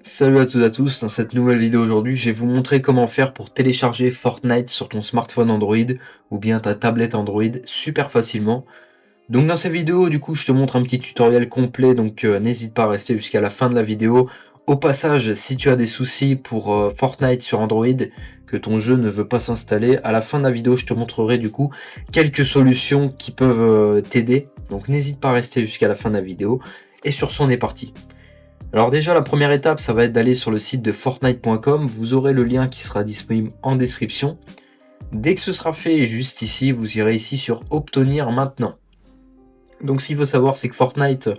Salut à toutes et à tous, dans cette nouvelle vidéo aujourd'hui, je vais vous montrer comment faire pour télécharger Fortnite sur ton smartphone Android ou bien ta tablette Android super facilement. Donc dans cette vidéo, du coup, je te montre un petit tutoriel complet, donc n'hésite pas à rester jusqu'à la fin de la vidéo. Au passage, si tu as des soucis pour Fortnite sur Android, que ton jeu ne veut pas s'installer, à la fin de la vidéo, je te montrerai du coup quelques solutions qui peuvent t'aider. Donc n'hésite pas à rester jusqu'à la fin de la vidéo. Et sur ce, on est parti. Alors déjà, la première étape, ça va être d'aller sur le site de Fortnite.com. Vous aurez le lien qui sera disponible en description. Dès que ce sera fait, juste ici, vous irez ici sur Obtenir maintenant. Donc ce qu'il faut savoir, c'est que Fortnite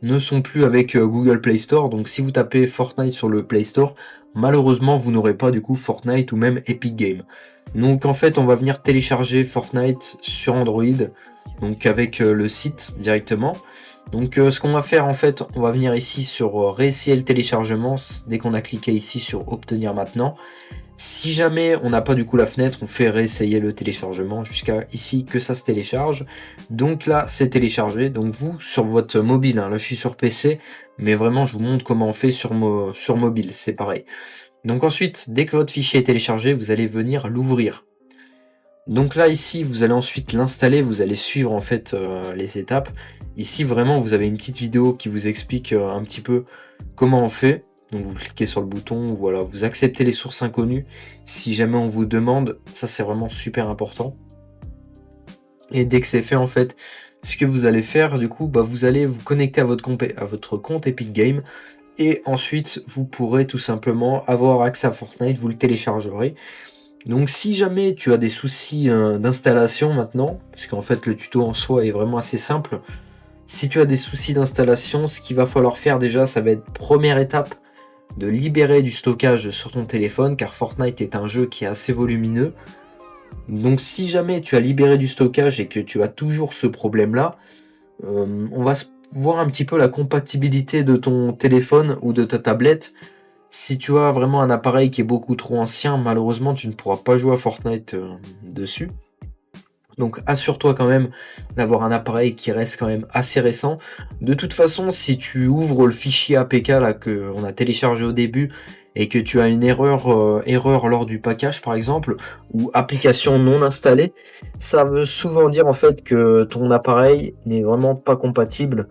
ne sont plus avec Google Play Store. Donc si vous tapez Fortnite sur le Play Store, malheureusement, vous n'aurez pas du coup Fortnite ou même Epic Games. Donc en fait, on va venir télécharger Fortnite sur Android, donc avec le site directement. Donc ce qu'on va faire en fait, on va venir ici sur réessayer le téléchargement dès qu'on a cliqué ici sur obtenir maintenant. Si jamais on n'a pas du coup la fenêtre, on fait réessayer le téléchargement jusqu'à ici que ça se télécharge. Donc là c'est téléchargé, donc vous sur votre mobile, là je suis sur PC, mais vraiment je vous montre comment on fait sur mobile, c'est pareil. Donc ensuite, dès que votre fichier est téléchargé, vous allez venir l'ouvrir. Donc là ici vous allez ensuite l'installer, vous allez suivre en fait les étapes. Ici vraiment vous avez une petite vidéo qui vous explique un petit peu comment on fait. Donc vous cliquez sur le bouton, voilà, vous acceptez les sources inconnues. Si jamais on vous demande, ça c'est vraiment super important. Et dès que c'est fait en fait, ce que vous allez faire du coup, vous allez vous connecter à votre compte Epic Games. Et ensuite vous pourrez tout simplement avoir accès à Fortnite, vous le téléchargerez. Donc si jamais tu as des soucis d'installation maintenant, puisqu'en fait le tuto en soi est vraiment assez simple, si tu as des soucis d'installation, ce qu'il va falloir faire déjà, ça va être première étape de libérer du stockage sur ton téléphone, car Fortnite est un jeu qui est assez volumineux. Donc si jamais tu as libéré du stockage et que tu as toujours ce problème-là, on va voir un petit peu la compatibilité de ton téléphone ou de ta tablette. Si tu as vraiment un appareil qui est beaucoup trop ancien, malheureusement tu ne pourras pas jouer à Fortnite dessus. Donc assure-toi quand même d'avoir un appareil qui reste quand même assez récent. De toute façon, si tu ouvres le fichier APK là qu'on a téléchargé au début et que tu as une erreur lors du package par exemple, ou application non installée, ça veut souvent dire en fait que ton appareil n'est vraiment pas compatible.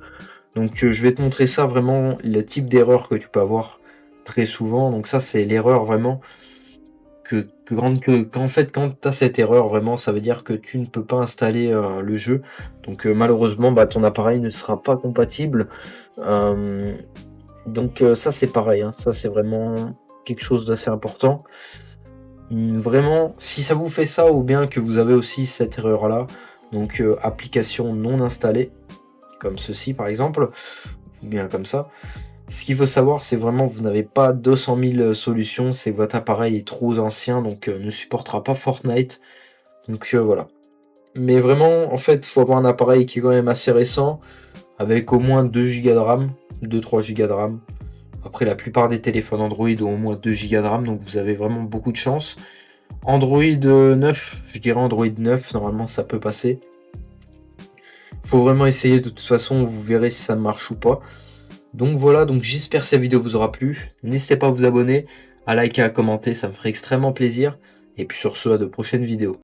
Donc je vais te montrer ça vraiment, le type d'erreur que tu peux avoir très souvent. Donc ça c'est l'erreur vraiment qu'en fait quand tu as cette erreur vraiment ça veut dire que tu ne peux pas installer le jeu. Donc malheureusement ton appareil ne sera pas compatible. Donc ça c'est pareil, hein. Ça c'est vraiment quelque chose d'assez important. Vraiment, si ça vous fait ça ou bien que vous avez aussi cette erreur là, donc application non installée, comme ceci par exemple, ou bien comme ça. Ce qu'il faut savoir, c'est vraiment que vous n'avez pas 200 000 solutions, c'est que votre appareil est trop ancien, donc ne supportera pas Fortnite. Donc voilà. Mais vraiment, en fait, il faut avoir un appareil qui est quand même assez récent, avec au moins 2 Go de RAM, 2-3 Go de RAM. Après, la plupart des téléphones Android ont au moins 2 Go de RAM, donc vous avez vraiment beaucoup de chance. Android 9, je dirais Android 9, normalement ça peut passer. Faut vraiment essayer, de toute façon, vous verrez si ça marche ou pas. Donc voilà, donc j'espère que cette vidéo vous aura plu. N'hésitez pas à vous abonner, à liker, à commenter, ça me ferait extrêmement plaisir. Et puis sur ce, à de prochaines vidéos.